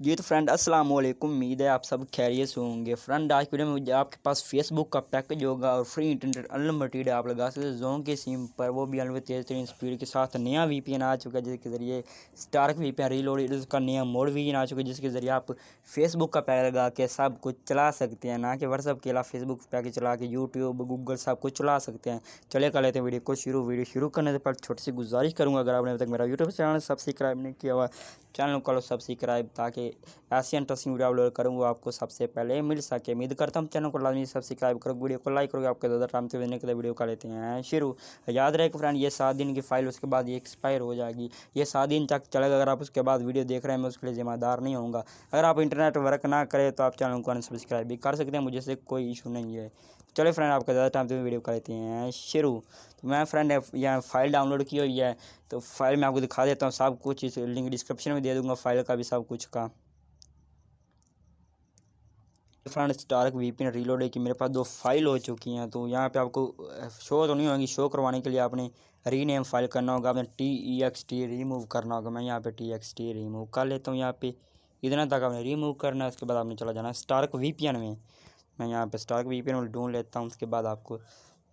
जी तो फ्रेंड अस्सलाम वालेकुम, उम्मीद है आप सब खैरियत से होंगे। फ्रेंड आज की वीडियो में आपके पास फेसबुक का पैकेज होगा और फ्री इंटरनेट अनलिमिटेड आप लगा सकते हैं जोंग के सिम पर, वो भी अनलिमिटेड तेज़ तरीन स्पीड के साथ। नया वीपीएन आ चुका है जिसके ज़रिए स्टार्क वीपीएन रीलोड उसका नया मोड भी आ चुका है जिसके ज़रिए आप फेसबुक का पैकेज लगा के सब कुछ चला सकते हैं, ना कि व्हाट्सअप के अलावा फेसबुक पैकेज चला के यूट्यूब गूगल सब कुछ चला सकते हैं। चले कर लेते हैं वीडियो को शुरू। वीडियो शुरू करने से पहले छोटी सी गुजारिश करूँगा, अगर आपने अभी तक मेरा यूट्यूब चैनल सब्सक्राइब नहीं किया हुआ चैनल को सब्सक्राइब, ताकि ऐसी इंटरेस्टिंग वीडियो अपलोड करूँ वो आपको सबसे पहले मिल सके। उम्मीद करता हूँ चैनल को लाजमी सब्सक्राइब करो, वीडियो को लाइक करोगे। आपके ज़्यादा टाइम से देने के लिए वीडियो कर लेते हैं शुरू। याद रहे कि फ्रेंड ये 7 दिन की फाइल, उसके बाद ये एक्सपायर हो जाएगी। ये 7 दिन तक चलेगा। अगर आप उसके बाद वीडियो देख रहे हैं मैं उसके लिए जिम्मेदार नहीं होऊंगा। अगर आप इंटरनेट वर्क ना करें तो आप चैनल को अनसब्सक्राइब भी कर सकते हैं, मुझे से कोई इशू नहीं है। चले फ्रेंड आपका ज़्यादा टाइम से वीडियो कर लेते हैं शुरू। तो मैं फ्रेंड यहाँ फाइल डाउनलोड की हुई है, तो फाइल मैं आपको दिखा देता हूँ सब कुछ। इस लिंक डिस्क्रिप्शन में दे दूँगा फाइल का भी, सब कुछ का। फ्रेंड स्टार्क वीपीएन रीलोड की मेरे पास 2 फाइल हो चुकी हैं, तो यहाँ पे आपको शो तो नहीं होंगी। शो करवाने के लिए आपने रीनेम फाइल करना होगा, आपने TXT रिमूव करना होगा। मैं यहाँ पे TXT रिमूव कर लेता हूँ। यहाँ पे इतना तक आपने रिमूव करना है, उसके बाद आपने चला जाना है स्टार्क वीपीएन में। मैं यहाँ पे स्टार्क वीपीएन में ढूंढ लेता हूँ। उसके बाद आपको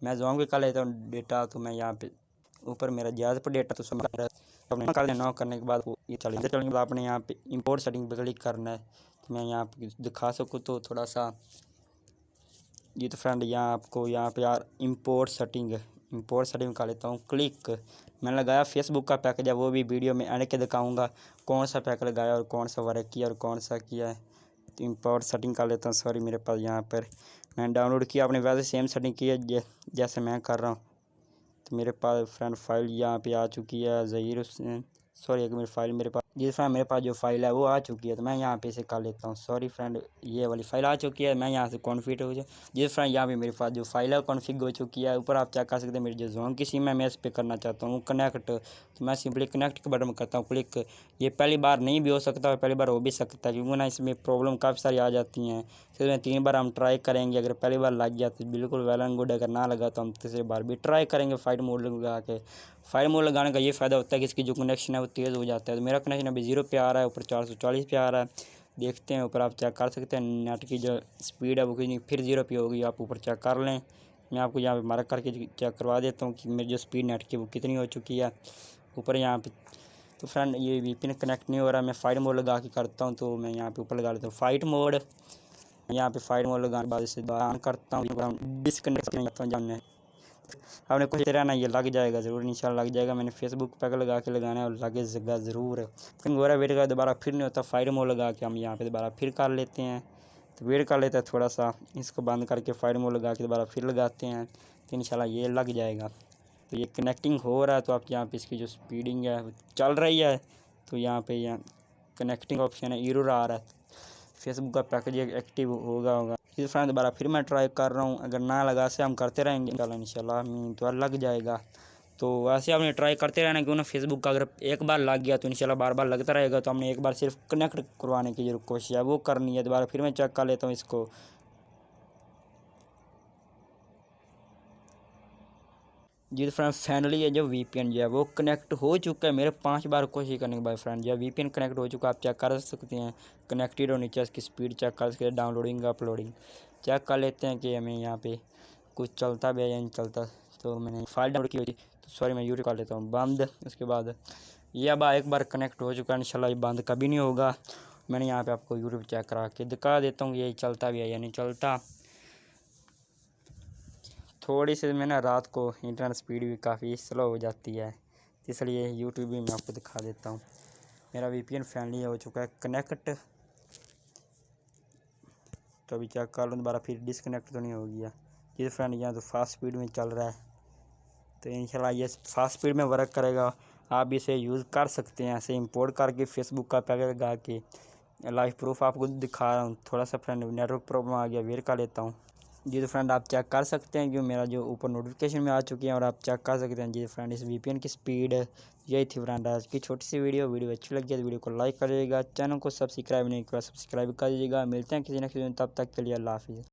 मैं जोंग भी कर लेता हूँ डेटा। तो मैं यहाँ पे ऊपर मेरा जहाज पर डेटा तो सब अपने कर देना। करने के बाद ये चलने के बाद आपने यहाँ पे इंपोर्ट सेटिंग पर क्लिक करना है। तो मैं यहाँ पे दिखा सकूँ तो थोड़ा सा ये तो फ्रेंड यहाँ आपको यहाँ पे यार इंपोर्ट सेटिंग कर लेता हूँ क्लिक। मैंने लगाया फेसबुक का पैकेज है, वो भी वीडियो में आने के दिखाऊंगा कौन सा पैक लगाया और कौन सा वर्क किया और कौन सा किया है। तो इंपोर्ट सेटिंग कर लेता हूँ। सॉरी मेरे पास यहाँ पर मैंने डाउनलोड किया, आपने वैसे सेम सेटिंग की है जैसे मैं कर रहा हूँ। तो मेरे पास फ्रेंड फाइल यहाँ पे आ चुकी है ज़हीर सॉरी एक मेरी फाइल मेरे पास जी फ्रेंड मेरे पास जो फाइल है वो आ चुकी है। तो मैं यहाँ पे इसे कर लेता हूँ। सॉरी फ्रेंड ये वाली फाइल आ चुकी है, मैं यहाँ से कॉन्फ़िगर हो जाए। जी फ्रेंड यहाँ पे मेरे पास जो फाइल है कॉन्फ़िगर हो चुकी है। ऊपर आप चेक कर सकते हैं मेरी जो जोंग की सिम है, मैं इस पर करना चाहता हूँ कनेक्ट। तो मैं सिंपली कनेक्ट के बटन में करता हूँ क्लिक। ये पहली बार नहीं भी हो सकता, पहली बार हो भी सकता है, क्योंकि ना इसमें प्रॉब्लम काफ़ी सारी आ जाती हैं। फिर 3 बार हम ट्राई करेंगे। अगर पहली बार लग गया तो बिल्कुल वेल एंड गुड, अगर ना लगा तो हम तीसरी बार भी ट्राई करेंगे फाइट मोड लगा के। फाइल मोड लगाने का ये फ़ायदा होता है कि इसकी जो कनेक्शन है वो तेज़ हो जाता है। तो मेरा कनेक्शन अभी 0 पे आ रहा है, ऊपर 440 पे आ रहा है। देखते हैं ऊपर आप चेक कर सकते हैं नेट की जो स्पीड है वो कितनी, फिर 0 पे होगी। आप ऊपर चेक कर लें, मैं आपको यहाँ पे मार्क करके चेक करवा देता हूँ कि मेरी जो स्पीड नेट की वो कितनी हो चुकी है ऊपर यहाँ पे। तो फ्रेंड ये वीपीएन कनेक्ट नहीं हो रहा, मैं फाइट मोड लगा के करता हूँ। तो मैं यहाँ पे ऊपर लगा लेता हूँ फाइट मोड। यहाँ पे फाइट मोड लगाने के बाद इसे ऑन करता हूँ, डिसकनेक्ट करता हूँ। जानने आपने कुछ रहना, ये लग जाएगा ज़रूर, इंशाल्लाह लग जाएगा। मैंने फेसबुक पैक लगा के लगाना है और लगेगा ज़रूर। फिर दोबारा वेट कर, दोबारा फिर नहीं होता, फाइल मोड लगा के हम यहाँ पे दोबारा फिर कर लेते हैं। तो वेट कर लेते हैं थोड़ा सा, इसको बंद करके फाइल मोड लगा के दोबारा फिर लगाते हैं, तो इंशाल्लाह ये लग जाएगा। तो ये कनेक्टिंग हो रहा है, तो आप यहाँ पे इसकी जो स्पीडिंग है चल रही है। तो यहाँ पे यहाँ कनेक्टिंग ऑप्शन है, एरर आ रहा है, फेसबुक का पैकेज एक्टिव होगा। इस फ्रेंड दोबारा फिर मैं ट्राई कर रहा हूँ, अगर ना लगा से हम करते रहेंगे इंशाल्लाह तो लग जाएगा। तो वैसे आपने ट्राई करते रहना, क्यों ना फेसबुक का अगर एक बार लग गया तो इंशाल्लाह बार बार लगता रहेगा। तो हमने एक बार सिर्फ कनेक्ट करवाने की जो कोशिश है वो करनी है। दोबारा फिर मैं चेक कर लेता हूँ इसको। जी फ्रेंड फाइनली ये जो वीपीएन जो है वो कनेक्ट हो चुका है। मेरे 5 बार कोशिश करने के बाद फ्रेंड जो वीपीएन कनेक्ट हो चुका है, आप चेक कर सकते हैं कनेक्टेड और नीचे इसकी स्पीड चेक कर सकते हैं, डाउनलोडिंग अपलोडिंग चेक कर लेते हैं कि हमें यहाँ पे कुछ चलता भी है या नहीं चलता। तो मैंने फाइल डाउनलोड की हुई थी, तो सॉरी मैं यूट्यूब कर लेता हूँ बंद। उसके बाद ये अब एक बार कनेक्ट हो चुका है, इंशाल्लाह ये बंद कभी नहीं होगा। मैंने यहाँ पर आपको यूट्यूब चेक करा के दिखा देता हूँ ये चलता भी है या नहीं चलता। थोड़ी सी मैं ना रात को इंटरनेट स्पीड भी काफ़ी स्लो हो जाती है, इसलिए यूट्यूब भी मैं आपको दिखा देता हूँ। मेरा वीपीएन फाइनली हो चुका है कनेक्ट। तो अभी चेक कर लो दोबारा फिर डिसकनेक्ट तो नहीं हो गया। ये फ्रेंड यहाँ तो फास्ट स्पीड में चल रहा है, तो इंशाल्लाह ये फास्ट स्पीड में वर्क करेगा। आप इसे यूज़ कर सकते हैं ऐसे इंपोर्ट करके फेसबुक का पैकेज लगा के। लाइव प्रूफ आपको दिखा रहा हूँ। थोड़ा सा फ्रेंड नेटवर्क प्रॉब्लम आ गया, वेट कर लेता हूँ। जी तो फ्रेंड आप चेक कर सकते हैं कि मेरा जो ऊपर नोटिफिकेशन में आ चुकी है, और आप चेक कर सकते हैं जी फ्रेंड इस वीपीएन की स्पीड यही थी। फ्रेंड आज की छोटी सी वीडियो अच्छी लगी तो वीडियो को लाइक करिएगा, चैनल को सब्सक्राइब नहीं किया सब्सक्राइब कर दीजिएगा। मिलते हैं किसी न किसी दिन, तब तक के लिए अल्लाह हाफिज़।